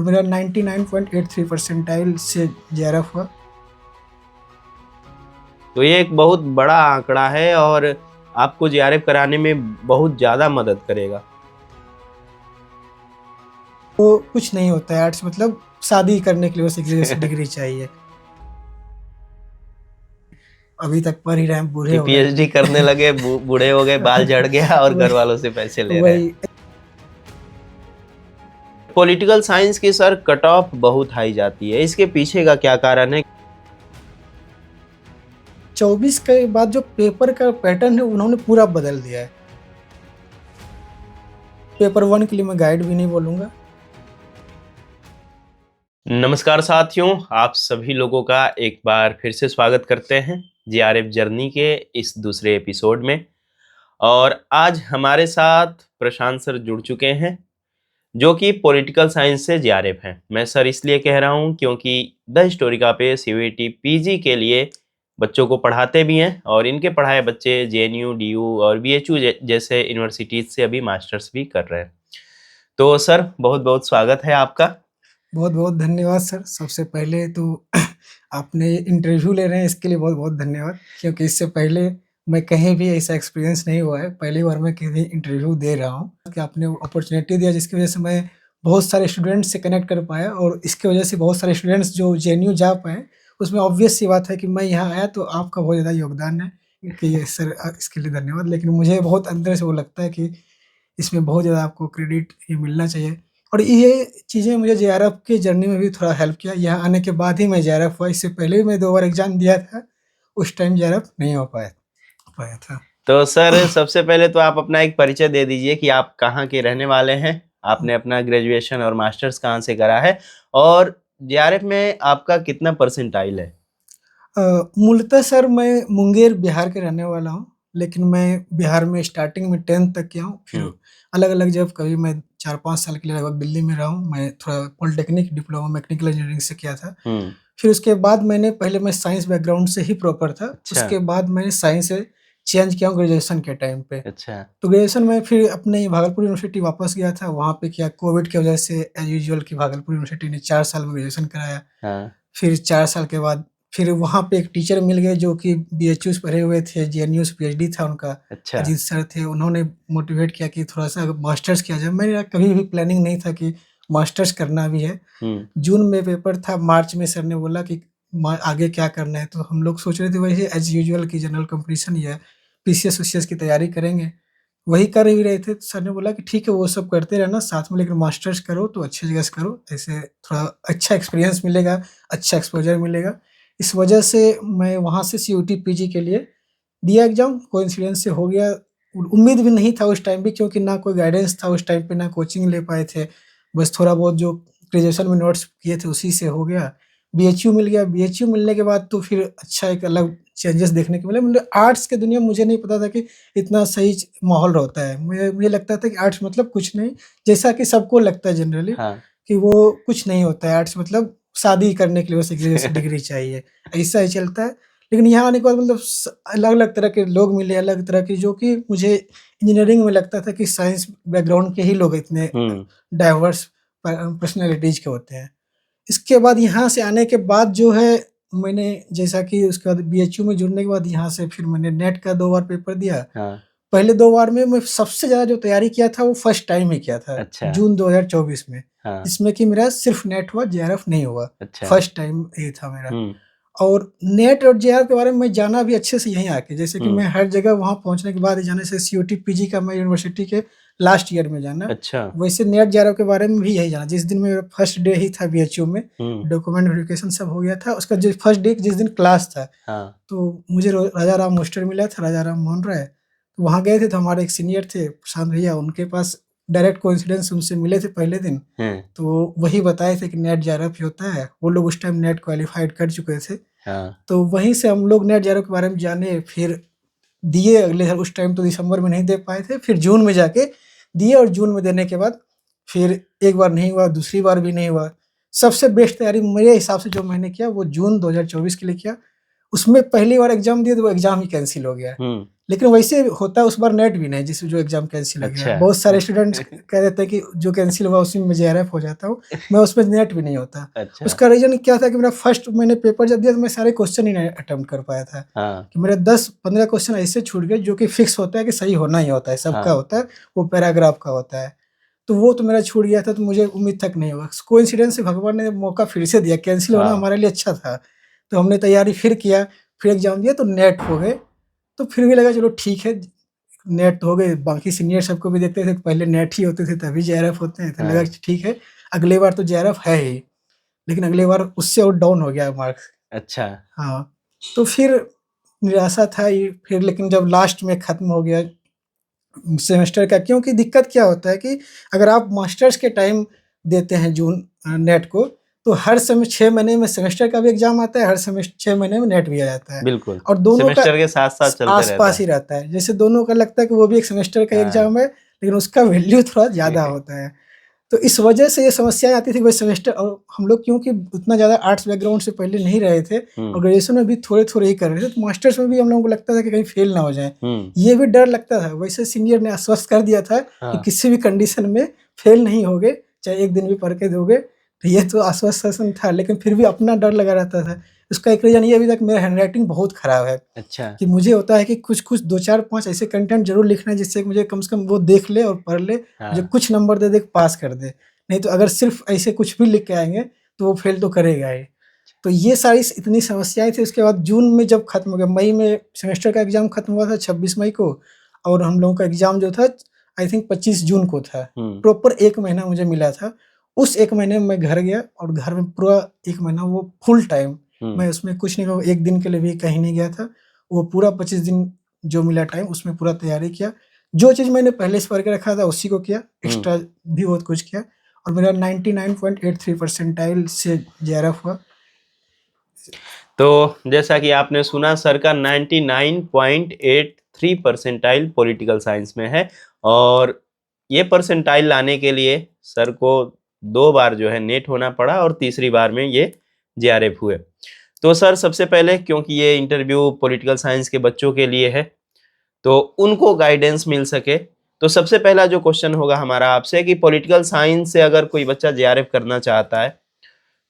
मेरा 99.83 परसेंटाइल से जेआरएफ हुआ। तो ये एक बहुत बड़ा आंकड़ा है और आपको जेआरएफ कराने में बहुत ज़्यादा मदद करेगा। तो कुछ नहीं होता है आर्ट्स, मतलब शादी करने के लिए बस एक डिग्री चाहिए। अभी तक पढ़ ही रहे हैं, बूढ़े कि हो गए। पीएचडी करने लगे, बूढ़े हो गए, बाल झड़ गया और घर वालों से पैसे ले रहे हैं। वही पॉलिटिकल साइंस की सर कट ऑफ बहुत हाई जाती है, इसके पीछे का क्या कारण है? 24 के बाद जो पेपर का पैटर्न है उन्होंने पूरा बदल दिया है। पेपर 1 के लिए मैं गाइड भी नहीं बोलूँगा। नमस्कार साथियों, आप सभी लोगों का एक बार फिर से स्वागत करते हैं जेआरएफ जर्नी के इस दूसरे एपिसोड में। और आज हमारे साथ प्रशांत सर जुड़ चुके हैं जो कि पॉलिटिकल साइंस से जेआरएफ हैं। मैं सर इसलिए कह रहा हूं क्योंकि द हिस्टोरिका पे सीवीटी पीजी के लिए बच्चों को पढ़ाते भी हैं और इनके पढ़ाए बच्चे जेएनयू, डीयू और बीएचयू जैसे यूनिवर्सिटीज से अभी मास्टर्स भी कर रहे हैं। तो सर बहुत बहुत स्वागत है आपका। बहुत बहुत धन्यवाद सर। सबसे पहले तो आपने इंटरव्यू ले रहे हैं, इसके लिए बहुत बहुत धन्यवाद, क्योंकि इससे पहले मैं कहीं भी ऐसा एक्सपीरियंस नहीं हुआ है। पहली बार मैं कहीं इंटरव्यू दे रहा हूँ कि आपने अपॉर्चुनिटी दिया, जिसकी वजह से मैं बहुत सारे स्टूडेंट्स से कनेक्ट कर पाया और इसकी वजह से बहुत सारे स्टूडेंट्स जो जेएनयू जा पाए। उसमें ऑब्वियस सी बात है कि मैं यहाँ आया तो आपका बहुत ज़्यादा योगदान है कि ये सर, इसके लिए धन्यवाद। लेकिन मुझे बहुत अंदर से वो लगता है कि इसमें बहुत ज़्यादा आपको क्रेडिट ये मिलना चाहिए। और ये चीज़ें मुझे जेआरएफ की जर्नी में भी थोड़ा हेल्प किया। यहाँ आने के बाद ही मैं जेआरएफ हुआ, इससे पहले भी मैं 2 बार एग्ज़ाम दिया था, उस टाइम जेआरएफ नहीं हो पाया पाया था। तो सर सबसे पहले तो आप अपना एक परिचय दे दीजिए कि आप कहाँ के रहने वाले हैं, आपने अपना ग्रेजुएशन और मास्टर्स कहाँ से करा है और जेआरएफ में आपका कितना परसेंटाइल है? मूलतः सर मैं मुंगेर बिहार के रहने वाला हूँ, लेकिन मैं बिहार में स्टार्टिंग में 10th तक किया हूँ। फिर अलग-अलग जब कभी मैं 4-5 साल के लिए लगभग दिल्ली में रहा हूँ। मैं थोड़ा पॉलिटेक्निक डिप्लोमा मैकेनिकल इंजीनियरिंग से किया था। फिर उसके बाद पहले मैं साइंस बैकग्राउंड से ही प्रॉपर था। अच्छा। उसके बाद मैंने साइंस से चेंज किया हूँ ग्रेजुएशन के टाइम पे। अच्छा। तो ग्रेजुएशन में फिर अपने भागलपुर यूनिवर्सिटी वापस गया था, वहाँ पे किया। कोविड की वजह से एज़ यूजुअल कि भागलपुर यूनिवर्सिटी ने 4 साल में ग्रेजुएशन कराया। हाँ। फिर 4 साल के बाद फिर वहाँ पे एक टीचर मिल गए जो कि बीएचयू से पढ़े हुए थे, जेएनयू से पीएचडी था उनका। अच्छा। अजीत सर थे, उन्होंने मोटिवेट किया कि थोड़ा-सा मास्टर्स किया जाए। मेरा कभी भी प्लानिंग नहीं था कि मास्टर्स करना भी है। जून में पेपर था, मार्च में सर ने बोला कि आगे क्या करना है, तो हम लोग सोच रहे थे वही एज़ यूजुअल कि जनरल कॉम्पिटिशन या पीसीएस-वीसीएस की तैयारी करेंगे। वही कर ही रहे थे, तो सर ने बोला कि ठीक है वो सब करते रहना साथ में, लेकिन मास्टर्स करो तो अच्छी जगह से करो, ऐसे थोड़ा अच्छा एक्सपीरियंस मिलेगा, अच्छा एक्सपोज़र मिलेगा। इस वजह से मैं वहाँ से सीयूटी पीजी के लिए दिया एग्ज़ाम, कोइंसिडेंस से हो गया। उम्मीद भी नहीं था उस टाइम भी, क्योंकि ना कोई गाइडेंस था उस टाइम पे, ना कोचिंग ले पाए थे। बस थोड़ा बहुत जो ग्रेजुएशन में नोट्स किए थे उसी से हो गया। बीएचयू मिल गया, बीएचयू मिलने के बाद तो फिर अच्छा एक अलग चेंजेस देखने को मिले। मतलब आर्ट्स की दुनिया मुझे नहीं पता था कि इतना सही माहौल होता है। मुझे मुझे लगता था कि आर्ट्स मतलब कुछ नहीं, जैसा कि सबको लगता है जनरली। हाँ। कि वो कुछ नहीं होता है आर्ट्स, मतलब शादी करने के लिए बस एक डिग्री चाहिए, ऐसा ही चलता है। लेकिन यहाँ आने के बाद मतलब अलग-अलग तरह के लोग मिले, अलग तरह के, जो कि मुझे इंजीनियरिंग में लगता था कि साइंस बैकग्राउंड के ही लोग इतने डाइवर्स पर्सनैलिटीज़ के होते हैं। इसके बाद यहाँ से आने के बाद जो है, मैंने जैसा कि उसके बाद बीएचयू में जुड़ने के बाद यहाँ से फिर मैंने नेट का 2 बार पेपर दिया। हाँ। पहले 2 बार में मैं सबसे ज़्यादा जो तैयारी किया था वो फर्स्ट टाइम ही किया था, अच्छा। जून 2024 में। हाँ। जिसमें कि मेरा सिर्फ नेट हुआ, जेआरएफ नहीं हुआ। अच्छा। फर्स्ट टाइम ये था मेरा। और नेट और जेआरएफ के बारे में मैं जाना भी अच्छे से यहीं आके, जैसे कि मैं हर जगह वहाँ पहुँचने के बाद ही जाने से सीयूटी पीजी का मैं यूनिवर्सिटी के लास्ट ईयर में जाना। अच्छा। वैसे नेट जेआरएफ के बारे में भी यही जाना। जिस दिन मेरा फर्स्ट डे ही था बीएचयू में, डॉक्यूमेंट वेरिफिकेशन सब हो गया था। उसका जो फर्स्ट डे जिस दिन क्लास था, हाँ। तो मुझे राजा राम मास्टर मिला था, राजा राम मोहन राय। तो वहाँ गए थे तो हमारे एक सीनियर थे प्रशांत भैया, उनके पास डायरेक्ट कोइंसिडेंस उनसे मिले थे पहले दिन। तो वही बताए थे कि नेट जेआरएफ ही होता है। वो लोग उस टाइम नेट क्वालिफाइड कर चुके थे। हाँ। तो वहीं से हम लोग नेट जेआरएफ के बारे में जाने, फिर दिए अगले साल। उस टाइम तो दिसंबर में नहीं दे पाए थे, फिर जून में जाके दिए और जून में देने के बाद फिर एक बार नहीं हुआ, दूसरी बार भी नहीं हुआ। सबसे बेस्ट तैयारी मेरे हिसाब से जो मैंने किया वो जून 2024 के लिए किया। उसमें पहली बार एग्जाम दिए तो वो एग्जाम ही कैंसिल हो गया। लेकिन वैसे होता है उस बार नेट भी नहीं, जिसमें जो एग्जाम कैंसिल हो गया। अच्छा। बहुत सारे स्टूडेंट्स कह देते हैं कि जो कैंसिल हुआ उसी में JRF हो जाता हूँ, मैं उसमें नेट भी नहीं होता। अच्छा। उसका रीजन क्या था कि मेरा फर्स्ट मैंने पेपर जब दिया तो मैं सारे क्वेश्चन ही नहीं अटेम्प्ट कर पाया था। हाँ। कि मेरे 10-15 क्वेश्चन ऐसे छूट गए जो कि फिक्स होता है कि सही होना ही होता है, सबका हाँ। होता है, वो पैराग्राफ का होता है। तो वो तो मेरा छूट गया था, तो मुझे उम्मीद तक नहीं हुआ। कोइंसिडेंस से भगवान ने मौका फिर से दिया, कैंसिल होना हाँ। हमारे लिए अच्छा था। तो हमने तैयारी फिर किया, फिर एग्जाम दिया तो नेट हो गए। तो फिर भी लगा चलो ठीक है, नेट तो हो गए। बाकी सीनियर सबको भी देखते थे पहले नेट ही होते थे तभी JRF होते हैं, तो लगा हाँ। कि ठीक है अगले बार तो JRF है ही। लेकिन अगले बार उससे और डाउन हो गया मार्क्स। अच्छा। हाँ, तो फिर निराशा था ये। फिर लेकिन जब लास्ट में खत्म हो गया सेमेस्टर का, क्योंकि दिक्कत क्या होता है कि अगर आप मास्टर्स के टाइम देते हैं जून नेट को, तो हर समय 6 महीने में सेमेस्टर का भी एग्जाम आता है, हर सेमेस्टर 6 महीने में नेट भी आ जाता है। बिल्कुल। और दोनों का सेमेस्टर के साथ-साथ चलते रहता आस-पास ही रहता है। जैसे दोनों का लगता है कि वो भी एक सेमेस्टर का हाँ। एग्जाम है, लेकिन उसका वैल्यू थोड़ा ज़्यादा होता है। तो इस वजह से ये समस्याएँ आती थी। वही सेमेस्टर, और हम लोग क्योंकि उतना ज़्यादा आर्ट्स बैकग्राउंड से पहले नहीं रहे थे और ग्रेजुएशन में भी थोड़े-थोड़े ही कर रहे थे, तो मास्टर्स में भी हम लोगों को लगता था कि कहीं फेल ना हो जाएँ। ये भी डर लगता था। वैसे सीनियर ने आश्वस्त कर दिया था कि हाँ। किसी भी कंडीशन में फेल नहीं होगे, चाहे 1 दिन भी पढ़ के दोगे। तो ये तो आश्वासन था, लेकिन फिर भी अपना डर लगा रहता था। उसका एक रीज़न ये भी था कि मेरा हैंडराइटिंग बहुत खराब है। अच्छा। कि मुझे होता है कि कुछ-कुछ 2-4-5 ऐसे कंटेंट ज़रूर लिखना है जिससे कि मुझे कम से कम वो देख ले और पढ़ ले, मुझे हाँ। कुछ नंबर दे दे, पास कर दे। नहीं तो अगर सिर्फ़ ऐसे कुछ भी लिख के आएँगे तो वो फेल तो करेगा ही। तो ये सारी इतनी समस्याएँ थी। उसके बाद जून में जब खत्म हो गया, मई में सेमेस्टर का एग्ज़ाम खत्म हुआ था 26 मई को, और हम लोगों का एग्ज़ाम जो था आई थिंक 25 जून को था। प्रॉपर 1 महीना मुझे मिला था। उस 1 महीने में मैं घर गया और घर में पूरा 1 महीना वो फुल टाइम मैं उसमें कुछ नहीं कहूँ, 1 दिन के लिए भी कहीं नहीं गया था। वो पूरा 25 दिन जो मिला टाइम उसमें पूरा तैयारी किया। जो चीज़ मैंने पहले से पढ़ के रखा था उसी को किया, एक्स्ट्रा भी बहुत कुछ किया, और मेरा 99.83 परसेंटाइल से JRF हुआ। तो जैसा कि आपने सुना, सर का 99.83 परसेंटाइल पॉलिटिकल साइंस में है, और ये परसेंटाइल लाने के लिए सर को 2 बार जो है नेट होना पड़ा और तीसरी बार में ये JRF हुए। तो सर सबसे पहले, क्योंकि ये इंटरव्यू पॉलिटिकल साइंस के बच्चों के लिए है तो उनको गाइडेंस मिल सके, तो सबसे पहला जो क्वेश्चन होगा हमारा आपसे कि पॉलिटिकल साइंस से अगर कोई बच्चा JRF करना चाहता है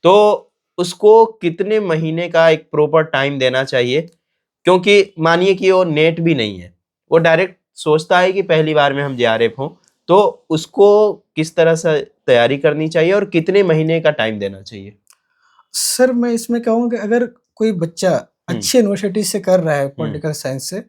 तो उसको कितने महीने का एक प्रॉपर टाइम देना चाहिए? क्योंकि मानिए कि वो नेट भी नहीं है, वो डायरेक्ट सोचता है कि पहली बार में हम JRF हों, तो उसको किस तरह से तैयारी करनी चाहिए और कितने महीने का टाइम देना चाहिए? सर मैं इसमें कहूँगा कि अगर कोई बच्चा अच्छी यूनिवर्सिटी से कर रहा है पॉलिटिकल साइंस से,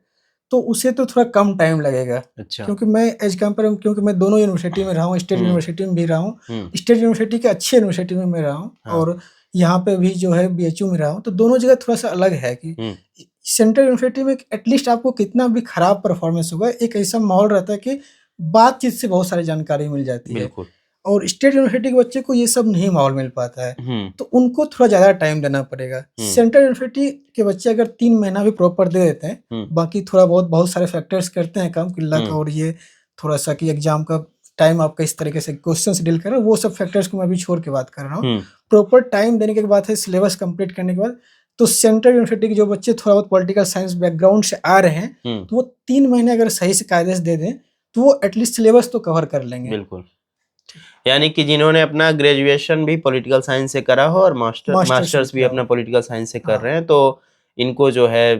तो उसे तो थोड़ा कम टाइम लगेगा। अच्छा। क्योंकि मैं एज कंपेयर, क्योंकि मैं दोनों यूनिवर्सिटी में रहा हूँ, स्टेट यूनिवर्सिटी में भी रहा हूँ, स्टेट यूनिवर्सिटी के अच्छी यूनिवर्सिटी में मैं रहा हूँ, हाँ। और यहाँ पे भी जो है BHU में रहा हूँ। तो दोनों जगह थोड़ा-सा अलग है कि सेंट्रल यूनिवर्सिटी में एटलीस्ट आपको कितना भी खराब परफॉर्मेंस होगा, एक ऐसा माहौल रहता है कि बातचीत से बहुत सारी जानकारी मिल जाती है। बिल्कुल। और स्टेट यूनिवर्सिटी के बच्चे को ये सब नहीं माहौल मिल पाता है, तो उनको थोड़ा ज़्यादा टाइम देना पड़ेगा। सेंट्रल यूनिवर्सिटी के बच्चे अगर 3 महीना भी प्रॉपर दे देते हैं, बाकी थोड़ा बहुत सारे फैक्टर्स करते हैं काम, कि लक और ये थोड़ा-सा कि एग्ज़ाम का टाइम आपका इस तरीके से क्वेश्चन से डील कर रहा है, वो सब फैक्टर्स को मैं अभी छोड़ के बात कर रहा हूँ। प्रॉपर टाइम देने के बाद है, सिलेबस कंप्लीट करने के बाद, तो सेंट्रल यूनिवर्सिटी के जो बच्चे थोड़ा बहुत पॉलिटिकल साइंस बैकग्राउंड से आ रहे हैं, तो वो 3 महीने अगर सही से कायदे से दे दें, तो वो एटलीस्ट सिलेबस तो कवर कर लेंगे। बिल्कुल। यानी कि जिन्होंने अपना ग्रेजुएशन भी पॉलिटिकल साइंस से करा हो और मास्टर्स भी अपना पॉलिटिकल साइंस से कर रहे हैं, तो इनको जो है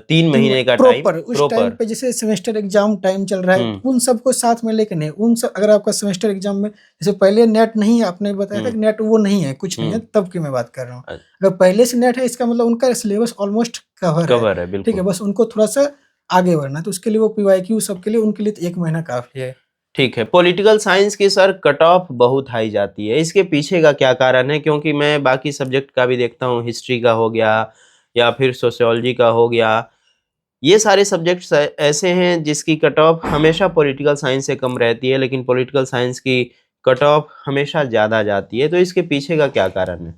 3 महीने का टाइम प्रॉपर उस टाइम पे, जैसे सेमेस्टर एग्जाम टाइम चल रहा है, उन सबको साथ में लेके नहीं, उन सब, अगर आपका सेमेस्टर एग्जाम में जैसे पहले नेट नहीं है, आपने बताया था कि नेट वो नहीं है, कुछ नहीं है, तब की मैं बात कर रहा हूँ। अगर पहले से नेट है, इसका मतलब उनका सिलेबस ऑलमोस्ट कवर है। ठीक है, बस उनको थोड़ा सा आगे बढ़ना है, तो उसके लिए वो PYQ सबके लिए, उनके लिए 1 महीना काफी है। ठीक है। पॉलिटिकल साइंस की सर कट ऑफ बहुत हाई जाती है, इसके पीछे का क्या कारण है? क्योंकि मैं बाकी सब्जेक्ट का भी देखता हूँ, हिस्ट्री का हो गया या फिर सोशियोलॉजी का हो गया, ये सारे सब्जेक्ट्स ऐसे हैं जिसकी कट ऑफ हमेशा पॉलिटिकल साइंस से कम रहती है, लेकिन पॉलिटिकल साइंस की कट ऑफ हमेशा ज़्यादा जाती है, तो इसके पीछे का क्या कारण है?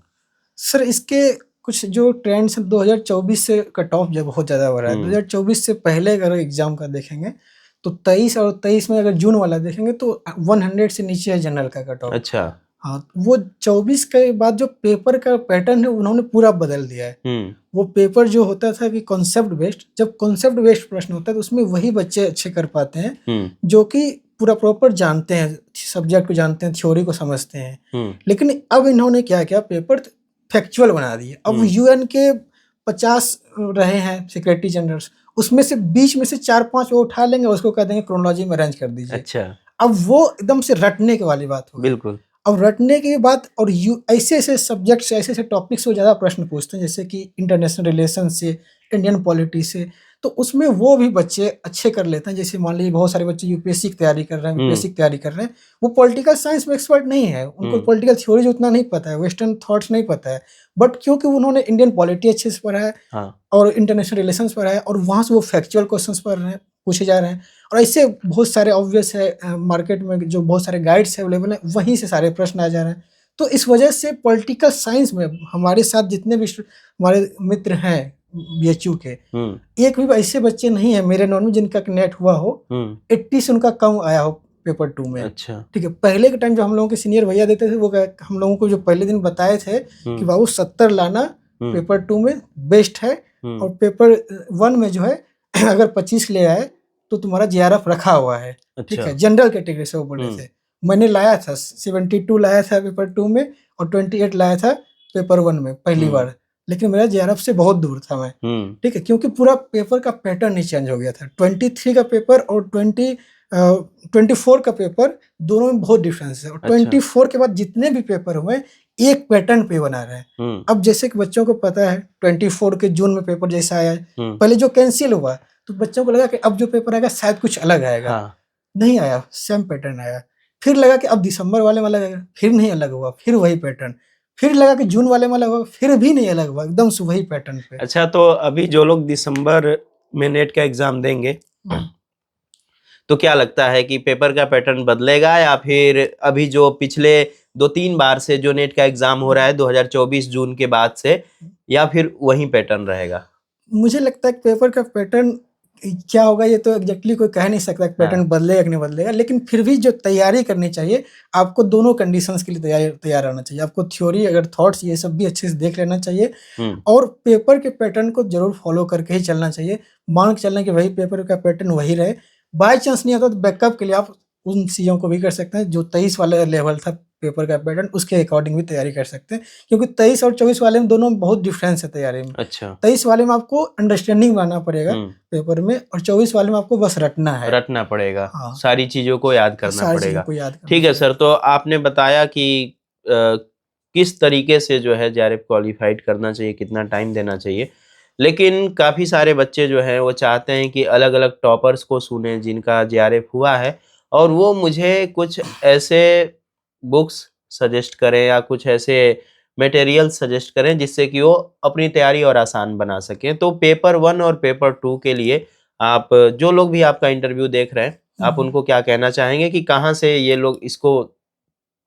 सर इसके कुछ जो ट्रेंड्स 2024 से कट ऑफ जब बहुत ज़्यादा हो रहा है, 2024 से पहले अगर एग्जाम का देखेंगे तो 23 और 23 में अगर जून वाला देखेंगे तो 100 से नीचे है जनरल का कट ऑफ। अच्छा। हाँ, वो 24 के बाद जो पेपर का पैटर्न है उन्होंने पूरा बदल दिया है। वो पेपर जो होता था कि कॉन्सेप्ट बेस्ड, जब कॉन्सेप्ट बेस्ड प्रश्न होता है तो उसमें वही बच्चे अच्छे कर पाते हैं जो कि पूरा प्रॉपर जानते हैं, सब्जेक्ट को जानते हैं, थ्योरी को समझते हैं। लेकिन अब इन्होंने क्या किया, पेपर फैक्चुअल बना दिए। अब यूएन के 50 रहे हैं सेक्रेटरी जनरल, उसमें से बीच में से 4-5 वो उठा लेंगे, उसको कह देंगे क्रोनोलॉजी में अरेंज कर दीजिए। अच्छा, अब वो एकदम से रटने के वाली बात हो गई। बिल्कुल। अब रटने की बात, और ऐसे ऐसे सब्जेक्ट से, ऐसे ऐसे टॉपिक से ज़्यादा प्रश्न पूछते हैं, जैसे कि इंटरनेशनल रिलेशन से, इंडियन पॉलिटी से, तो उसमें वो भी बच्चे अच्छे कर लेते हैं। जैसे मान लीजिए बहुत सारे बच्चे यूपीएससी की तैयारी कर रहे हैं, यूपीएससी की तैयारी कर रहे हैं, वो पॉलिटिकल साइंस में एक्सपर्ट नहीं है, उनको पॉलिटिकल थ्योरीज उतना नहीं पता है, वेस्टर्न थॉट्स नहीं पता है, बट क्योंकि उन्होंने इंडियन पॉलिटी अच्छे से पढ़ा है और इंटरनेशनल रिलेशंस पढ़ा है, और वहाँ से वो फैक्चुअल क्वेश्चंस पढ़ रहे हैं, पूछे जा रहे हैं। और ऐसे बहुत सारे ऑब्वियस है, मार्केट में जो बहुत सारे गाइड्स है अवेलेबल हैं, वहीं से सारे प्रश्न आ जा रहे हैं। तो इस वजह से पॉलिटिकल साइंस में हमारे साथ जितने भी हमारे मित्र हैं बीएचयू के, एक भी ऐसे बच्चे नहीं है मेरे नॉन में जिनका नेट हुआ हो 80 से उनका कम आया हो पेपर 2 में। अच्छा, ठीक है, पहले के टाइम जो हम लोगों के सीनियर भैया देते थे, वो हम लोगों को जो पहले दिन बताए थे कि बाबू 70 लाना पेपर 2 में बेस्ट है, और पेपर 1 में जो है अगर 25 ले आए तो तुम्हारा जेआरएफ रखा हुआ है। ठीक है, जनरल कैटेगरी से वो बोले थे। मैंने लाया था 72 लाया था पेपर 2 में, और 28 लाया था पेपर 1 में पहली बार, लेकिन मेरा जेआरएफ से बहुत दूर था मैं। ठीक है, क्योंकि पूरा पेपर का पैटर्न ही चेंज हो गया था। 23 का पेपर और 24 का पेपर, दोनों में बहुत डिफरेंस है। और 24 के बाद जितने भी पेपर हुए एक पैटर्न पे बना रहे हैं। अब जैसे कि बच्चों को पता है 24 के जून में पेपर जैसा आया है, पहले जो कैंसिल हुआ तो बच्चों को लगा कि अब जो पेपर आएगा शायद कुछ अलग आएगा। नहीं आया, सेम पैटर्न आया। फिर लगा कि अब दिसंबर वाले में अलग आएगा, फिर नहीं अलग हुआ, फिर वही पैटर्न। फिर लगा कि जून वाले में अलग हुआ, फिर भी नहीं अलग हुआ, एकदम से वही पैटर्न पे। अच्छा, तो अभी जो लोग दिसंबर में नेट का एग्जाम देंगे तो क्या लगता है कि पेपर का पैटर्न बदलेगा, या फिर अभी जो पिछले 2-3 बार से जो नेट का एग्जाम हो रहा है 2024 जून के बाद से, या फिर वही पैटर्न रहेगा? मुझे लगता है कि पेपर का पैटर्न क्या होगा ये तो एग्जैक्टली कोई कह नहीं सकता कि पैटर्न बदलेगा कि नहीं बदलेगा, लेकिन फिर भी जो तैयारी करनी चाहिए, आपको दोनों कंडीशंस के लिए तैयार रहना चाहिए। आपको थ्योरी, अगर थॉट्स, ये सब भी अच्छे से देख लेना चाहिए, और पेपर के पैटर्न को जरूर फॉलो करके ही चलना चाहिए। मान के चलना कि वही पेपर का पैटर्न वही रहे। बाय चांस नहीं आता तो बैकअप के लिए आप उन चीज़ों को भी कर सकते हैं। जो 23 वाला लेवल था पेपर का पैटर्न, उसके अकॉर्डिंग भी तैयारी कर सकते हैं, क्योंकि 23 और 24 वाले में दोनों में बहुत डिफरेंस है तैयारी में। अच्छा, 23 वाले में आपको अंडरस्टैंडिंग बनाना पड़ेगा पेपर में, और 24 वाले में आपको बस रटना पड़ेगा। हाँ, सारी चीजों को याद करना पड़ेगा। ठीक है सर, तो आपने बताया कि किस तरीके से जो है जेआरएफ क्वालिफाइड करना चाहिए, कितना टाइम देना चाहिए, लेकिन काफी सारे बच्चे जो हैं वो चाहते हैं कि अलग अलग टॉपर्स को सुने जिनका जेआरएफ हुआ है, और वो मुझे कुछ ऐसे बुक्स सजेस्ट करें या कुछ ऐसे मटेरियल सजेस्ट करें जिससे कि वो अपनी तैयारी और आसान बना सकें। तो पेपर 1 और पेपर 2 के लिए आप, जो लोग भी आपका इंटरव्यू देख रहे हैं, आप उनको क्या कहना चाहेंगे कि कहाँ से ये लोग इसको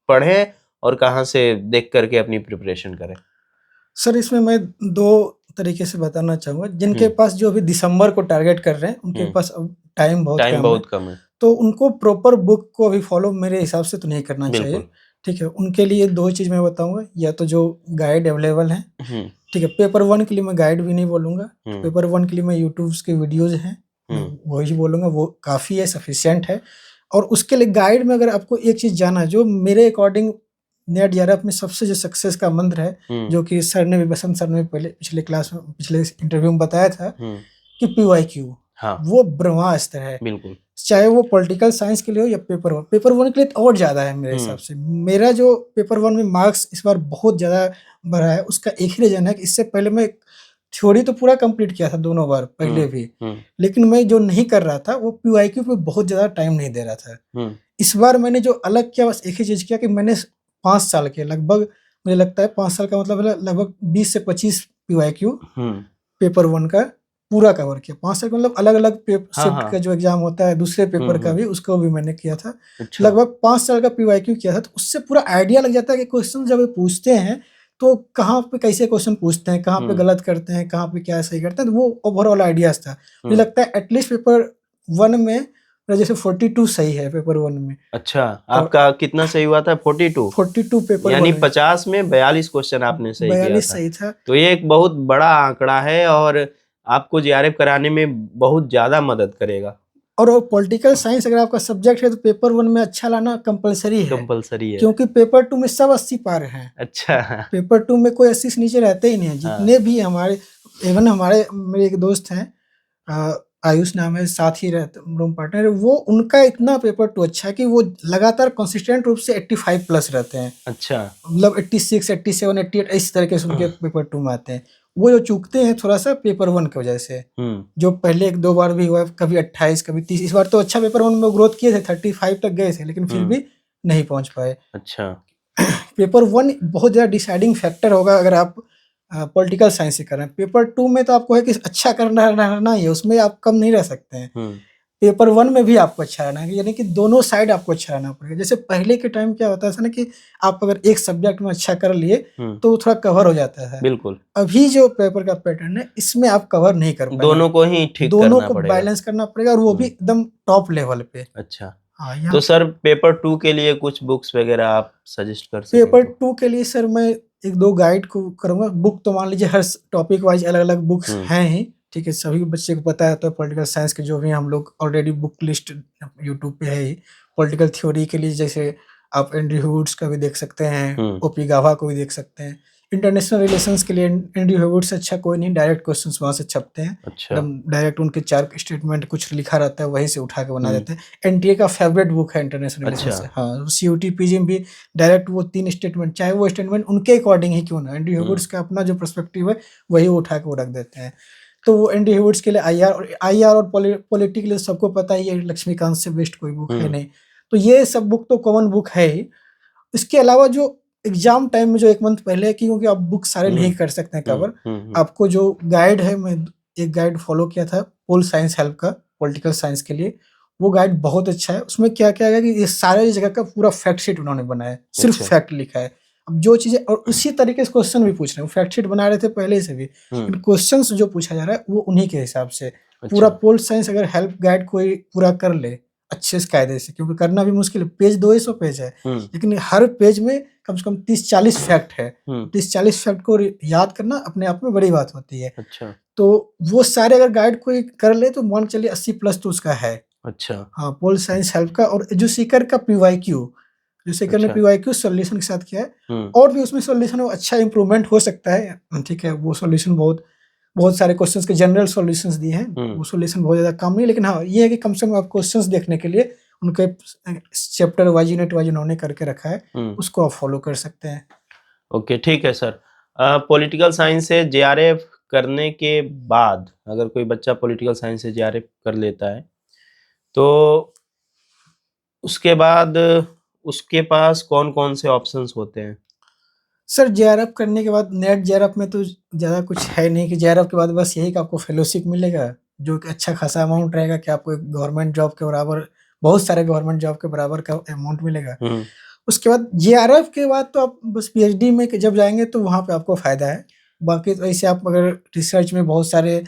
पढ़ें और कहाँ से देख करके अपनी प्रिपरेशन करें? सर, इसमें मैं 2 तरीके से बताना चाहूँगा। जिनके पास जो अभी दिसंबर को टारगेट कर रहे हैं, उनके पास अब टाइम बहुत कम है, तो उनको प्रॉपर बुक को अभी फॉलो मेरे हिसाब से तो नहीं करना चाहिए। ठीक है, उनके लिए 2 चीज़ मैं बताऊंगा। या तो जो गाइड अवेलेबल हैं, ठीक है, पेपर 1 के लिए मैं गाइड भी नहीं बोलूँगा। पेपर 1 के लिए मैं यूट्यूब के वीडियोज़ हैं, वही बोलूँगा, वो काफ़ी है, सफिशिएंट है। और उसके लिए गाइड में अगर आपको एक चीज़ जाना है, जो मेरे अकॉर्डिंग नेट जेआरएफ में सबसे जो सक्सेस का मंत्र है, जो कि सर ने भी, बसंत सर ने पहले पिछले क्लास में, पिछले इंटरव्यू में बताया था कि पीवाईक्यू, वो ब्रह्मास्त्र है। बिल्कुल, चाहे वो पॉलिटिकल साइंस के लिए हो या पेपर 1। पेपर 1 के लिए तो और ज़्यादा है मेरे हिसाब से। मेरा जो पेपर 1 में मार्क्स इस बार बहुत ज़्यादा बढ़ा है, उसका एक ही रीजन है कि इससे पहले मैं थ्योरी तो पूरा कंप्लीट किया था दोनों बार पहले भी, लेकिन मैं जो नहीं कर रहा था वो पीवाईक्यू पे बहुत ज़्यादा टाइम नहीं दे रहा था। इस बार मैंने जो अलग किया, बस एक ही चीज़ किया कि मैंने 5 साल के लगभग, मुझे लगता है 5 साल का मतलब लगभग 20 से 25 पीवाईक्यू पेपर 1 का पूरा कवर किया। 5 साल मतलब अलग अलग शिफ्ट का जो एग्जाम होता है दूसरे पेपर का भी, उसको भी मैंने किया था। लगभग 5 साल का पीवाईक्यू किया था, तो उससे पूरा आइडिया लग जाता है कि क्वेश्चन जब पूछते हैं तो कहाँ पे कैसे क्वेश्चन पूछते हैं, कहाँ पे गलत करते हैं, कहाँ पे क्या सही करते हैं, तो वो ओवरऑल आइडियाज था। मुझे लगता है एटलीस्ट पेपर 1 में मेरा जैसे 42 सही है पेपर 1 में। अच्छा, आपका कितना सही हुआ था? 42? 42 पेपर 1 यानी में 50 में 42 क्वेश्चन आपने सही किया 42 था। सही था। तो ये एक बहुत बड़ा आंकड़ा है और आपको जेआरएफ कराने में बहुत ज्यादा मदद करेगा। और पॉलिटिकल साइंस अगर आपका सब्जेक्ट है तो पेपर 1 में अच्छा लाना कंपलसरी है, कंपलसरी है। क्योंकि पेपर 2 में सब 80 पार हैं। अच्छा। पेपर 2 में कोई 80 से नीचे रहते ही नहीं है। हाँ। जितने भी हमारे, इवन हमारे मेरे एक दोस्त हैं, आयुष नाम है, साथ ही रहते रूम पार्टनर, वो उनका इतना पेपर 2 अच्छा है कि वो लगातार कंसिस्टेंट रूप से 85 प्लस रहते हैं। अच्छा। मतलब 86, 87, 88 इस तरह के उनके पेपर 2 में आते हैं। वो जो चूकते हैं थोड़ा सा पेपर 1 की वजह से, जो पहले 1-2 बार भी हुआ, कभी 28, कभी 30। इस बार तो अच्छा पेपर 1 में ग्रोथ किए थे, 35 तक गए थे, लेकिन फिर भी नहीं पहुंच पाए। अच्छा। पेपर 1 बहुत ज़्यादा डिसाइडिंग फैक्टर होगा अगर आप पॉलिटिकल साइंस से कर रहे हैं। पेपर 2 में तो आपको है कि अच्छा रहना ही है, उसमें आप कम नहीं रह सकते हैं। पेपर 1 में भी आपको अच्छा रहना है, यानी कि दोनों साइड आपको अच्छा रहना पड़ेगा। जैसे पहले के टाइम क्या होता था ना कि आप अगर एक सब्जेक्ट में अच्छा कर लिए तो वो थोड़ा कवर हो जाता है। बिल्कुल। अभी जो पेपर का पैटर्न है, इसमें आप कवर नहीं कर पाएंगे। दोनों को ही ठीक दोनों करना को पड़ेगा। बैलेंस करना पड़ेगा, और वो भी एकदम टॉप लेवल पे। अच्छा। हाँ, तो सर पेपर 2 के लिए कुछ बुक्स वगैरह आप सजेस्ट कर सकें पेपर तो? 2 के लिए सर मैं 1-2 गाइड को करूँगा। बुक तो मान लीजिए हर टॉपिक वाइज अलग-अलग बुक्स हैं ही, ठीक है? सभी बच्चे को पता है, तो पॉलिटिकल साइंस के जो भी हम लोग ऑलरेडी बुक लिस्ट यूट्यूब पे है ही। पॉलिटिकल थ्योरी के लिए जैसे आप एंड्रयू वुड्स का भी देख सकते हैं, ओपी गाभा को भी देख सकते हैं। इंटरनेशनल रिलेशंस के लिए एंड्रयू वुड्स से अच्छा कोई नहीं, डायरेक्ट क्वेश्चंस वहाँ से छपते हैं। अच्छा। एकदम डायरेक्ट उनके 4 स्टेटमेंट कुछ लिखा रहता है, वहीं से उठा के बना देते हैं। एनटीए का फेवरेट बुक है इंटरनेशनल रिलेशंस से। हाँ, सीयूटी पीजी में भी डायरेक्ट वो 3 स्टेटमेंट, चाहे वो स्टेटमेंट उनके अकॉर्डिंग ही क्यों ना, एंड्रयू वुड्स का अपना जो पर्सपेक्टिव है वही उठा के वो रख देते हैं। तो वो एंड्रयू वुड्स के लिए आईआर और पॉलिटी के लिए सबको पता ही है, लक्ष्मीकांत से बेस्ट कोई बुक है नहीं। तो ये सब बुक तो कॉमन बुक है ही। इसके अलावा जो एग्जाम टाइम में जो 1 मंथ पहले है, क्योंकि आप बुक सारे नहीं कर सकते हैं कवर, आपको जो गाइड है, मैं एक गाइड फॉलो किया था पोल साइंस हेल्प का, पॉलिटिकल साइंस के लिए। वो गाइड बहुत अच्छा है। उसमें क्या-क्या है कि ये सारे जगह का पूरा फैक्ट शीट उन्होंने बनाया है, सिर्फ फैक्ट लिखा है। अब जो चीज़ें, और उसी तरीके से क्वेश्चन भी पूछ रहे हैं, फैक्ट शीट बना रहे थे पहले से भी, लेकिन क्वेश्चंस जो पूछा जा रहा है वो उन्हीं के हिसाब से। पूरा पोल साइंस अगर हेल्प गाइड कोई पूरा कर ले अच्छे से कायदे से, क्योंकि करना भी मुश्किल है, पेज 200 पेज है, लेकिन हर पेज में कम से कम 30-40 फैक्ट है। 30-40 फैक्ट को याद करना अपने आप में बड़ी बात होती है। अच्छा। तो वो सारे अगर गाइड कोई कर ले तो मान चलिए 80 प्लस तो उसका है। अच्छा। हाँ, पोल साइंस हेल्प का। और जो सीकर का पीवाईक्यू, जो सीकर ने पीवाईक्यू सॉल्यूशन के साथ किया है, और भी उसमें सॉल्यूशन अच्छा इंप्रूवमेंट हो सकता है, ठीक है? वो सॉल्यूशन बहुत सारे क्वेश्चंस के जनरल सॉल्यूशंस दिए हैं, वो सॉल्यूशन बहुत ज़्यादा कम नहीं, लेकिन हाँ, ये है कि कम से कम आप क्वेश्चंस देखने के लिए उनके चैप्टर वाइज, यूनिट वाइज उन्होंने करके रखा है, उसको आप फॉलो कर सकते हैं। ओके, ठीक है सर। पॉलिटिकल साइंस से जेआरएफ करने के बाद अगर कोई बच्चा पॉलिटिकल साइंस से जेआरएफ कर लेता है तो उसके बाद उसके पास कौन-कौन से ऑप्शंस होते हैं? सर जेआरएफ करने के बाद, नेट जेआरएफ में तो ज़्यादा कुछ है नहीं कि जेआरएफ के बाद बस यही कि आपको फेलोशिप मिलेगा, जो कि अच्छा खासा अमाउंट रहेगा कि आपको एक गवर्नमेंट जॉब के बराबर, बहुत सारे गवर्नमेंट जॉब के बराबर का अमाउंट मिलेगा। उसके बाद जेआरएफ के बाद तो आप बस पीएचडी में जब जाएंगे तो वहाँ पे आपको फ़ायदा है। बाकी तो ऐसे आप अगर रिसर्च में बहुत सारे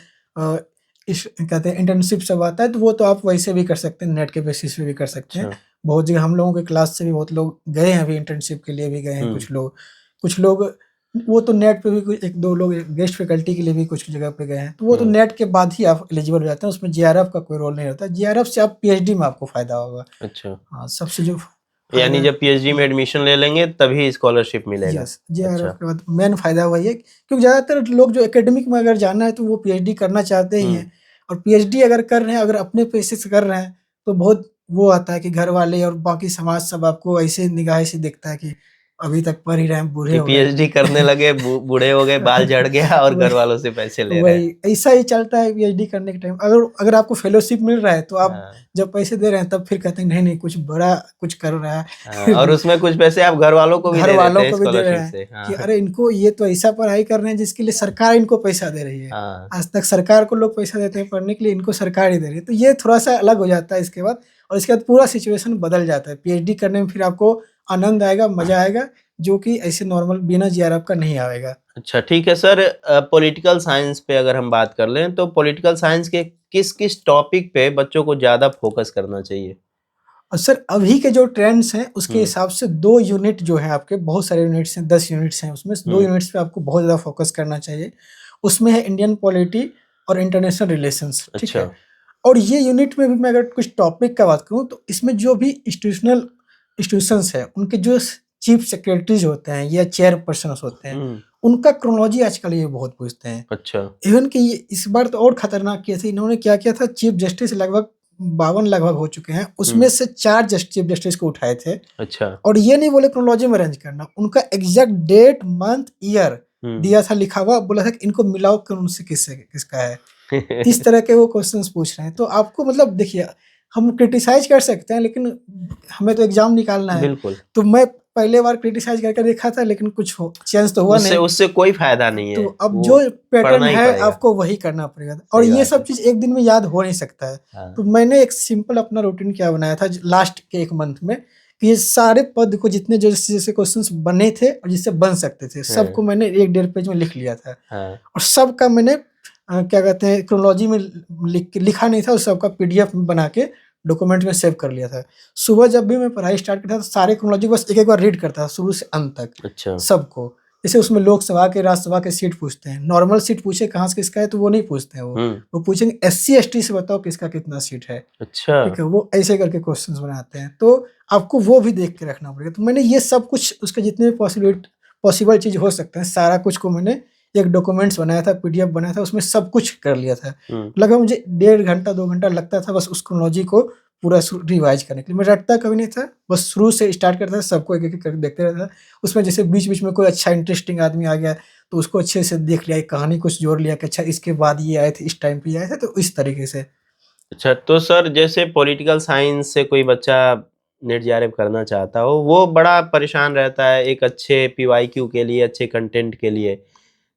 कहते हैं इंटर्नशिप सब आता है, तो वो तो आप वैसे भी कर सकते हैं, नेट के बेसिस पे भी कर सकते हैं। बहुत जगह हम लोगों के क्लास से भी बहुत लोग गए हैं, अभी इंटर्नशिप के लिए भी गए हैं कुछ लोग वो तो नेट पे भी 1-2 लोग गेस्ट फैकल्टी के लिए भी कुछ जगह पे गए हैं, तो वो तो नेट के बाद ही आप एलिजिबल हो जाते हैं, उसमें जेआरएफ का कोई रोल नहीं होता। जेआरएफ से आप पीएचडी में आपको फ़ायदा होगा। अच्छा। हाँ, सबसे जो यानी जब पीएचडी में एडमिशन ले लेंगे तभी स्कॉलरशिप मिलेगा। यस, जेआरएफ के बाद मेन फायदा वही है, क्योंकि ज़्यादातर लोग जो एकेडमिक में अगर जाना है तो वो पीएचडी करना चाहते ही हैं, और पीएचडी अगर कर रहे हैं, अगर अपने पैसे से कर रहे हैं, तो बहुत वो आता है कि घर वाले और बाकी समाज सब आपको ऐसे निगाह से देखता है कि अभी तक पढ़ ही रहे हैं, बूढ़े हो गए, पीएचडी करने लगे, बूढ़े हो गए, बाल झड़ गया और घर वालों से पैसे ले रहे हैं। वही ऐसा ही चलता है पीएचडी करने के टाइम। अगर आपको फेलोशिप मिल रहा है तो आप जब पैसे दे रहे हैं तब फिर कहते हैं नहीं कुछ बड़ा कुछ कर रहा है। और उसमें कुछ पैसे आप घर वालों को भी दे रहे हैं कि अरे इनको ये तो ऐसा पढ़ाई कर रहे हैं जिसके लिए सरकार इनको पैसा दे रही है। आज तक सरकार को लोग पैसा देते हैं पढ़ने के लिए, इनको सरकार ही दे रही है, तो ये थोड़ा सा अलग हो जाता है इसके बाद। और इसके बाद पूरा सिचुएशन बदल जाता है। पीएचडी करने में फिर आपको आनंद आएगा, मजा आएगा, जो कि ऐसे नॉर्मल बिना जीआरएफ का नहीं आएगा। अच्छा ठीक है सर, पॉलिटिकल साइंस पे अगर हम बात कर लें तो पॉलिटिकल साइंस के किस किस टॉपिक पे बच्चों को ज़्यादा फोकस करना चाहिए? और सर अभी के जो ट्रेंड्स हैं उसके हम्म, हिसाब से 2 यूनिट जो है आपके, बहुत सारे यूनिट्स हैं, 10 यूनिट्स हैं, उसमें से 2 हम्म, यूनिट्स पे आपको बहुत ज़्यादा फोकस करना चाहिए। उसमें है इंडियन पॉलिटी और इंटरनेशनल रिलेशंस, ठीक अच्छा, है? और ये यूनिट में भी मैं अगर कुछ टॉपिक का बात करूँ तो इसमें जो भी इंस्टीट्यूशंस हैं, उनके जो चीफ सेक्रेटरीज होते हैं या चेयरपर्सन्स होते हैं, हम्म, उनका क्रोनोलॉजी आजकल ये बहुत पूछते हैं। अच्छा, इवन कि ये इस बार तो और खतरनाक किए थे, इन्होंने क्या किया था, चीफ जस्टिस लगभग 52 लगभग हो चुके हैं, उसमें हम्म, से 4 चीफ जस्टिस को उठाए थे। अच्छा, और ये नहीं बोले क्रोनोलॉजी में अरेंज करना, उनका एग्जैक्ट डेट, मंथ, ईयर हम्म, दिया था लिखा हुआ, बोला था कि इनको मिलाओ कि उनसे किसका है। इस तरह के वो क्वेश्चंस पूछ रहे हैं। तो आपको मतलब देखिए, हम क्रिटिसाइज़ कर सकते हैं लेकिन हमें तो एग्ज़ाम निकालना है। बिल्कुल, तो मैं पहले बार क्रिटिसाइज़ करके देखा था लेकिन कुछ हो चेंज तो हुआ उससे नहीं। उससे कोई फायदा नहीं तो है, अब वो जो पैटर्न पढ़ना ही है पड़ेगा। आपको वही करना पड़ेगा और सही ये बात सब है। चीज़ एक दिन में याद हो नहीं सकता है। हाँ, तो मैंने एक सिंपल अपना रूटीन क्या बनाया था लास्ट के 1 मंथ में, कि ये सारे पद को जितने जैसे क्वेश्चंस बने थे और जिससे बन सकते थे, हाँ, सबको मैंने 1 डेढ़ पेज में लिख लिया था। हाँ, और सबका मैंने क्या कहते हैं, क्रोनोलॉजी में लिखा नहीं था, उस सबका पीडीएफ में बना के डॉक्यूमेंट में सेव कर लिया था। सुबह जब भी मैं पढ़ाई स्टार्ट करता था तो सारे क्रोनोलॉजी बस एक-एक बार रीड करता था शुरू से अंत तक, अच्छा, सबको। जैसे उसमें लोकसभा के, राज्यसभा के सीट पूछते हैं, नॉर्मल सीट पूछे कहाँ से किसका है तो वो नहीं पूछते हैं वो। हुँ, वो पूछेंगे एससी-एसटी से बताओ किसका कितना सीट है, अच्छा, ठीक है? वो ऐसे करके क्वेश्चंस बनाते हैं। तो आपको वो भी देख के रखना पड़ेगा। तो मैंने ये सब कुछ उसके जितने भी पॉसिबल चीज़ हो सकते हैं, सारा कुछ को मैंने एक डॉक्यूमेंट्स बनाया था, पीडीएफ बनाया था, उसमें सब कुछ कर लिया था। हुँ, लगभग मुझे डेढ़ घंटा 2 घंटा लगता था बस उस क्रोनोलॉजी को पूरा रिवाइज करने के लिए। मैं रटता कभी नहीं था, बस शुरू से स्टार्ट करता था, सबको एक-एक करके देखते रहता था। उसमें जैसे बीच-बीच में कोई अच्छा इंटरेस्टिंग आदमी आ गया, तो उसको अच्छे से देख लिया, एक कहानी कुछ जोड़ लिया कि अच्छा इसके बाद ये आए थे, इस टाइम पे ये आए थे, तो इस तरीके से। अच्छा तो सर जैसे पॉलिटिकल साइंस से कोई बच्चा नेट जेआरएफ करना चाहता हो, वो बड़ा परेशान रहता है एक अच्छे पीवाईक्यू के लिए, अच्छे कंटेंट के लिए,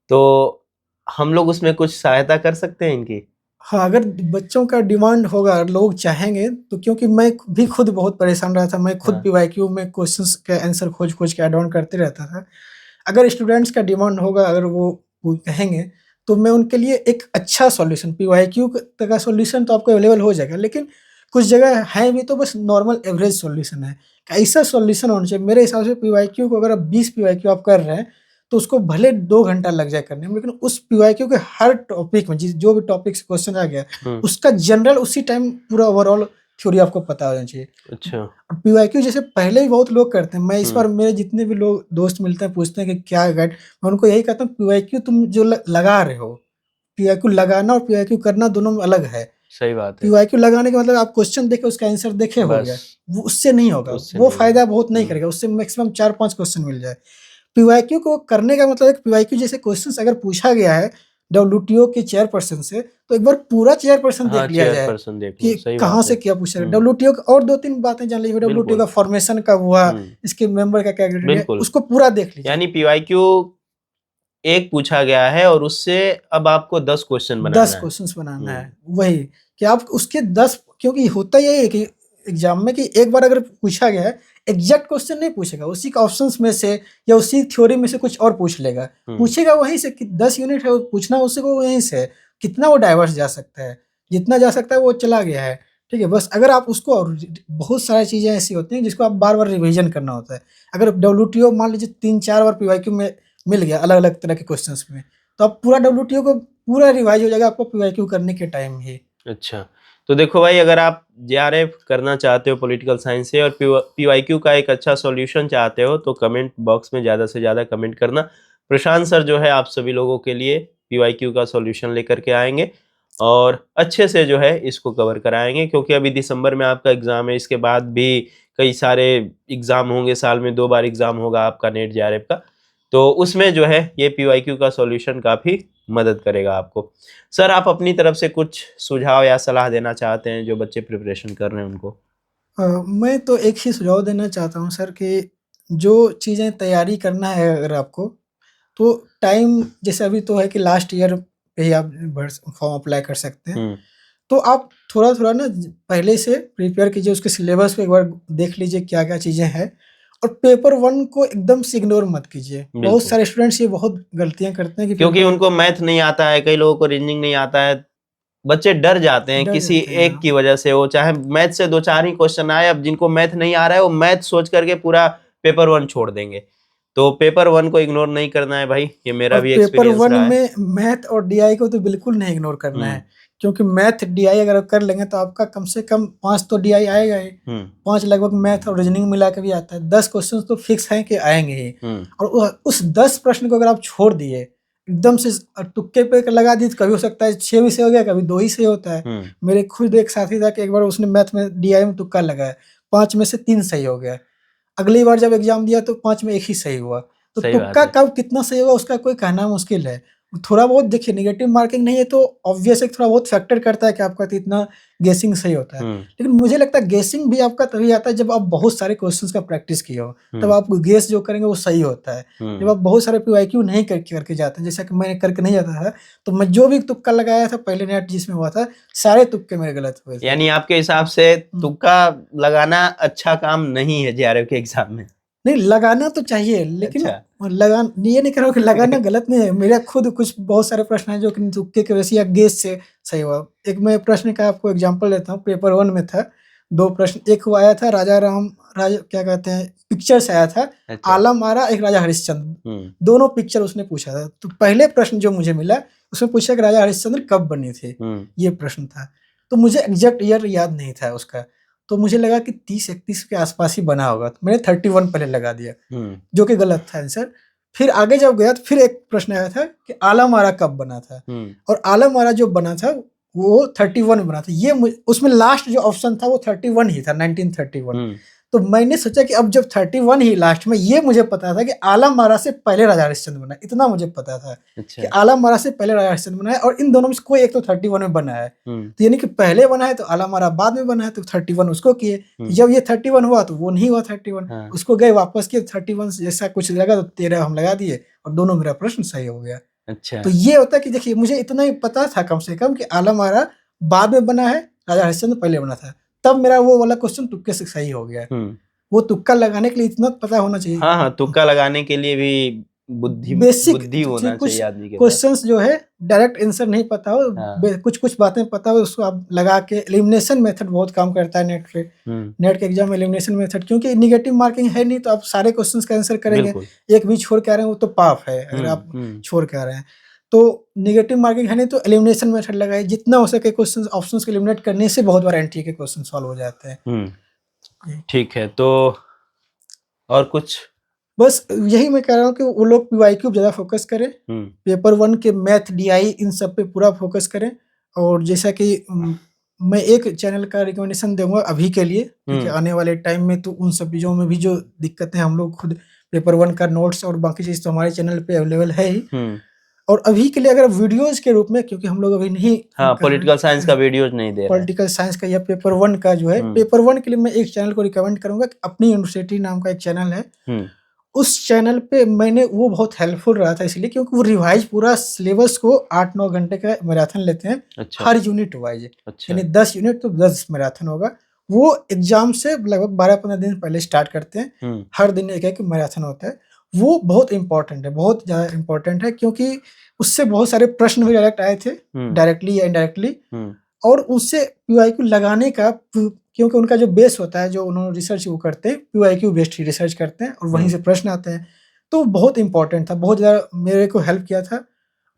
तो हम लोग उसमें कुछ सहायता कर सकते हैं इनकी? हाँ, अगर बच्चों का डिमांड होगा, अगर लोग चाहेंगे तो, क्योंकि मैं भी खुद बहुत परेशान रहा था, मैं खुद हाँ, पीवाईक्यू में क्वेश्चंस के आंसर खोज-खोज के ऐड ऑन करते रहता था। अगर स्टूडेंट्स का डिमांड होगा, अगर वो कहेंगे, तो मैं उनके लिए एक अच्छा सॉल्यूशन पीवाईक्यू का सॉल्यूशन तो आपको अवेलेबल हो जाएगा, लेकिन कुछ जगह है भी तो बस नॉर्मल एवरेज सॉल्यूशन है। ऐसा सॉल्यूशन होना चाहिए मेरे हिसाब से। पीवाईक्यू को अगर आप 20 पीवाईक्यू आप कर रहे हैं, तो उसको भले 2 घंटा लग जाए करने में, लेकिन उस पीवाईक्यू के हर टॉपिक में जो भी टॉपिक से क्वेश्चन आ गया, हुँ, उसका जनरल उसी टाइम पूरा ओवरऑल थ्योरी आपको पता होना चाहिए। अच्छा, पीवाईक्यू जैसे पहले भी बहुत लोग करते हैं, मैं इस हुँ, बार मेरे जितने भी लोग दोस्त मिलते हैं पूछते हैं कि क्या गाइड, मैं उनको यही कहता हूँ पीवाईक्यू तुम जो लगा रहे हो, पीवाईक्यू लगाना और पीवाईक्यू करना दोनों में अलग है। सही बात है, पीवाईक्यू लगाने का मतलब आप क्वेश्चन देखे उसका आंसर देखे हो बस गया, वो उससे नहीं होगा, उससे वो नहीं होगा। फायदा बहुत नहीं हुँ, करेगा, उससे मैक्सिमम 4-5 क्वेश्चन मिल जाए। पीवाईक्यू को करने का मतलब है कि पीवाईक्यू जैसे क्वेश्चंस अगर पूछा गया है डब्ल्यूटीओ के चेयरपर्सन से, तो एक बार पूरा चेयरपर्सन हाँ, देख लिया जाए चेयरपर्सन देख कि लो, सही कहाँ बात है। से क्या पूछा गया। हुँ, डब्ल्यूटीओ का और 2-3 बातें जान लीजिए, डब्ल्यूटीओ बिल्कुल, का फॉर्मेशन कब हुआ, हुँ, इसके मेंबर का क्या क्राइटेरिया है, बिल्कुल, उसको पूरा देख लीजिए। यानी पीवाईक्यू एक पूछा गया है और उससे अब आपको 10 क्वेश्चन 10 बनाना है। क्वेश्चंस बनाना हुँ, है, वही कि आप उसके 10, क्योंकि होता यही है कि एग्ज़ाम में कि एक बार अगर पूछा गया है, एग्ज़ैक्ट क्वेश्चन नहीं पूछेगा, उसी के ऑप्शंस में से या उसी थ्योरी में से कुछ और पूछ लेगा। हुँ, पूछेगा वहीं से कि 10 यूनिट है, वो पूछना उसी को वहीं से है। कितना वो डाइवर्स जा सकता है, जितना जा सकता है वो चला गया है, ठीक है? बस अगर आप उसको, और बहुत सारी चीज़ें ऐसी होती हैं जिसको आप बार-बार रिवीजन करना होता है। अगर डब्ल्यूटीओ मान लीजिए 3-4 बार पीवाईक्यू में मिल गया अलग-अलग तरह के क्वेश्चंस में, तो आप पूरा डब्ल्यूटीओ को पूरा रिवाइज हो जाएगा आपको पीवाईक्यू करने के टाइम ही। अच्छा। तो देखो भाई अगर आप जेआरएफ करना चाहते हो पॉलिटिकल साइंस से और पीवाईक्यू का एक अच्छा सॉल्यूशन चाहते हो तो कमेंट बॉक्स में ज़्यादा से ज़्यादा कमेंट करना। प्रशांत सर जो है आप सभी लोगों के लिए पीवाईक्यू का सॉल्यूशन लेकर के आएँगे और अच्छे से जो है इसको कवर कराएँगे क्योंकि अभी दिसंबर में आपका एग्ज़ाम है, इसके बाद भी कई सारे एग्ज़ाम होंगे, साल में 2 बार एग्ज़ाम होगा आपका नेट जेआरएफ का। तो उसमें जो है ये पीवाईक्यू का सॉल्यूशन काफ़ी मदद करेगा आपको। सर आप अपनी तरफ से कुछ सुझाव या सलाह देना चाहते हैं जो बच्चे प्रिपरेशन कर रहे हैं उनको? मैं तो एक ही सुझाव देना चाहता हूँ सर कि जो चीज़ें तैयारी करना है अगर आपको, तो टाइम जैसे अभी तो है कि लास्ट ईयर पे ही आप फॉर्म अप्लाई कर सकते हैं। हुँ, तो आप थोड़ा-थोड़ा ना पहले से प्रिपेयर कीजिए, उसके सिलेबस को एक बार देख लीजिए क्या-क्या चीज़ें हैं और पेपर 1 को एकदम से इग्नोर मत कीजिए। बहुत बिल्कुल। सारे स्टूडेंट्स ये बहुत गलतियां करते हैं कि क्योंकि पेपर उनको मैथ नहीं आता है, कई लोगों को रीजनिंग नहीं आता है, बच्चे डर जाते हैं डर किसी जाते हैं। एक की वजह से, वो चाहे मैथ से 2-4 ही क्वेश्चन आए, अब जिनको मैथ नहीं आ रहा है वो मैथ सोच करके पूरा पेपर 1 छोड़ देंगे। तो पेपर 1 को इग्नोर नहीं करना है भाई, ये मेरा और भी पेपर एक्सपीरियंस 1 रहा है। में मैथ और डीआई को तो बिल्कुल नहीं इग्नोर करना है, क्योंकि मैथ डीआई अगर आप कर लेंगे तो आपका कम से कम 5 तो डीआई आएगा ही। 5 लगभग मैथ और रीजनिंग मिला के भी आता है। 10 क्वेश्चन तो फिक्स हैं कि आएंगे ही। और उस 10 प्रश्न को अगर आप छोड़ दिए, एकदम से तुक्के पे लगा दी, तो कभी हो सकता है 6 भी सही हो गया, कभी 2 ही सही होता है। मेरे खुद एक साथी था कि एक बार उसने मैथ में डीआई में तुक्का लगाया, 5 में से 3 सही हो गया। अगली बार जब एग्जाम दिया तो 5 में 1 ही सही हुआ। तो सही बात तुक्का है। कब कितना सही होगा उसका कोई कहना मुश्किल है। थोड़ा बहुत देखिए, नेगेटिव मार्किंग नहीं है तो ऑब्वियस है, थोड़ा बहुत फैक्टर करता है कि आपका कितना गेसिंग सही होता है। लेकिन मुझे लगता है गेसिंग भी आपका तभी आता है जब आप बहुत सारे क्वेश्चंस का प्रैक्टिस किए हो, तब आप गेस जो करेंगे वो सही होता है। जब आप बहुत सारे पीवाईक्यू नहीं करके जाते हैं, जैसा कि मैंने करके नहीं जाता था, तो मैं जो भी तुक्का लगाया था पहले नेट जिसमें हुआ था, सारे तुक्के मेरे गलत हुए थे। यानी आपके हिसाब से तुक्का लगाना अच्छा काम नहीं है जेआरएफ के एग्जाम में? नहीं, लगाना तो चाहिए, लेकिन अच्छा। ये नहीं कह रहा हूँ कि लगाना गलत नहीं है। मेरा खुद कुछ बहुत सारे प्रश्न हैं जो कि तुक्के की वजह से या गेस से सही हुआ। एक मैं प्रश्न का आपको एग्जांपल देता हूँ। पेपर 1 में था 2 प्रश्न। एक वो आया था राजा क्या कहते हैं, पिक्चर से आया था। अच्छा। आलम आरा, एक राजा हरिश्चंद्र, दोनों पिक्चर उसने पूछा था। तो पहले प्रश्न जो मुझे मिला उसमें पूछा कि राजा हरिश्चंद्र कब बनी थी, ये प्रश्न था। तो मुझे एग्जैक्ट ईयर याद नहीं था उसका, तो मुझे लगा कि 30-31 के आसपास ही बना होगा, तो मैंने 31 पहले लगा दिया, जो कि गलत था आंसर। फिर आगे जब गया तो फिर एक प्रश्न आया था कि आलम आरा कब बना था, और आलम आरा जो बना था वो 31 बना था। ये उसमें लास्ट जो ऑप्शन था वो 31 ही था, 1931। तो मैंने सोचा कि अब जब 31 ही लास्ट में, ये मुझे पता था कि आलम आरा से पहले राजा हरिश्चंद्र बना, इतना मुझे पता था। अच्छा। कि आलम आरा से पहले राजा हरिश्चंद्र बना है, और इन दोनों में से कोई एक तो 31 में बना है। तो यानी कि पहले बना है तो आलम आरा बाद में बना है, तो 31 उसको किए। जब ये 31 हुआ तो वो नहीं हुआ 31। हाँ। उसको गए वापस किए, 31 जैसा कुछ लगा तो 13 हम लगा दिए, और दोनों मेरा प्रश्न सही हो गया। अच्छा। तो ये होता है कि देखिए, मुझे इतना ही पता था कम से कम कि आलम आरा बाद में बना है, राजा हरिश्चंद्र पहले बना था। तब मेरा वो वाला क्वेश्चन तुक्के से सही हो गया। वो तुक्का लगाने के लिए इतना पता होना चाहिए। हाँ, तुक्का लगाने के लिए भी बुद्धि होना कुछ चाहिए आदमी के पास। क्वेश्चंस जो है डायरेक्ट आंसर नहीं पता हो, कुछ बातें पता हो, उसको आप लगा के। एलिमिनेशन मेथड बहुत काम करता है नेट पे। नेट के एग्जाम में एलिमिनेशन मेथड, क्योंकि निगेटिव मार्किंग है नहीं, तो आप सारे क्वेश्चंस का आंसर करेंगे। एक भी छोड़ के आ रहे हैं वो तो पाप है, अगर आप छोड़ के आ रहे हैं। तो निगेटिव मार्किंग है नहीं तो एलिमिनेशन मेथड लगाए, जितना हो सके क्वेश्चन ऑप्शंस को एलिमिनेट करने से बहुत बार एंट्री के क्वेश्चन सॉल्व हो जाते हैं। ठीक है, तो और कुछ? बस यही मैं कह रहा हूँ कि वो लोग पीवाईक्यू ज्यादा फोकस करें, पेपर 1 के मैथ डीआई इन सब पे पूरा फोकस करें। और जैसा कि मैं एक चैनल का रिकमेंडेशन दूंगा अभी के लिए, क्योंकि आने वाले टाइम में तो उन सब चीजों में भी जो दिक्कतें हम लोग खुद, पेपर 1 का नोट्स और बाकी चीज तो हमारे चैनल पे अवेलेबल है ही। और अभी के लिए अगर वीडियोज के रूप में, क्योंकि हम लोग अभी नहीं पॉलिटिकल साइंस का वीडियोज नहीं दे रहे, पॉलिटिकल साइंस का या पेपर 1 का जो है, पेपर 1 के लिए मैं एक चैनल को रिकमेंड करूंगा। अपनी यूनिवर्सिटी नाम का एक चैनल है, उस चैनल पे मैंने, वो बहुत हेल्पफुल रहा था इसलिए क्योंकि वो रिवाइज पूरा सिलेबस को 8-9 घंटे का मैराथन लेते हैं। अच्छा। हर यूनिट वाइज। अच्छा। यानी 10 यूनिट तो 10 मैराथन होगा। वो एग्जाम से लगभग 12-15 दिन पहले स्टार्ट करते हैं। हर दिन एक मैराथन होता है। वो बहुत इंपॉर्टेंट है, बहुत ज्यादा इंपॉर्टेंट है, क्योंकि उससे बहुत सारे प्रश्न भी डायरेक्ट आए थे, डायरेक्टली या इनडायरेक्टली। और उससे पीवाईक्यू लगाने का, क्योंकि उनका जो बेस होता है, जो उन्होंने रिसर्च वो करते हैं, पीवाईक्यू बेस्ड रिसर्च करते हैं और वहीं से प्रश्न आते हैं। तो बहुत इंपॉर्टेंट था, बहुत ज़्यादा मेरे को हेल्प किया था।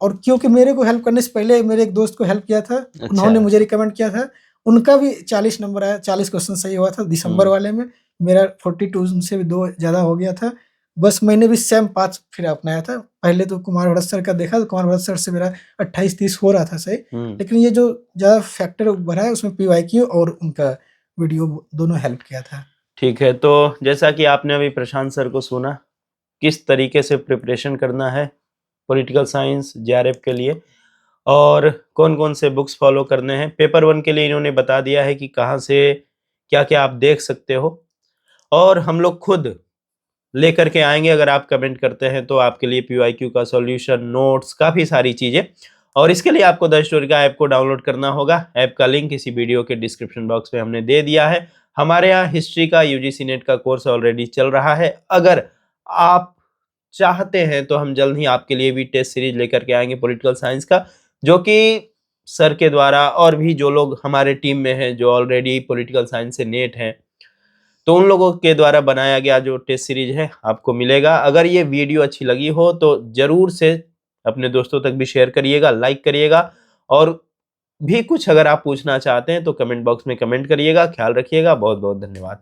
और क्योंकि मेरे को हेल्प करने से पहले मेरे एक दोस्त को हेल्प किया था। अच्छा। उन्होंने मुझे रिकमेंड किया था, उनका भी 40 नंबर आया, 40 क्वेश्चन सही हुआ था दिसंबर वाले में। मेरा 42 से भी 2 ज़्यादा हो गया था। बस मैंने भी सेम पाथ फिर अपनाया था। पहले तो कुमार भरत सर का देखा, तो कुमार भरत सर से मेरा 28-30 हो रहा था सही। लेकिन ये जो ज़्यादा फैक्टर बढ़ा है उसमें पीवाईक्यू और उनका वीडियो दोनों हेल्प किया था। ठीक है, तो जैसा कि आपने अभी प्रशांत सर को सुना, किस तरीके से प्रिपरेशन करना है पॉलिटिकल साइंस जेआरएफ के लिए, और कौन कौन से बुक्स फॉलो करने हैं। पेपर 1 के लिए इन्होंने बता दिया है कि कहाँ से क्या क्या आप देख सकते हो, और हम लोग खुद लेकर के आएंगे। अगर आप कमेंट करते हैं तो आपके लिए पीवाईक्यू का सॉल्यूशन, नोट्स, काफ़ी सारी चीज़ें। और इसके लिए आपको द स्टोरी का ऐप को डाउनलोड करना होगा। ऐप का लिंक इसी वीडियो के डिस्क्रिप्शन बॉक्स में हमने दे दिया है। हमारे यहाँ हिस्ट्री का यूजीसी नेट का कोर्स ऑलरेडी चल रहा है। अगर आप चाहते हैं तो हम जल्द ही आपके लिए भी टेस्ट सीरीज लेकर के आएंगे पॉलिटिकल साइंस का, जो कि सर के द्वारा और भी जो लोग हमारे टीम में हैं जो ऑलरेडी पॉलिटिकल साइंस से नेट हैं, तो उन लोगों के द्वारा बनाया गया जो टेस्ट सीरीज है आपको मिलेगा। अगर ये वीडियो अच्छी लगी हो तो जरूर से अपने दोस्तों तक भी शेयर करिएगा, लाइक करिएगा, और भी कुछ अगर आप पूछना चाहते हैं तो कमेंट बॉक्स में कमेंट करिएगा। ख्याल रखिएगा, बहुत बहुत धन्यवाद।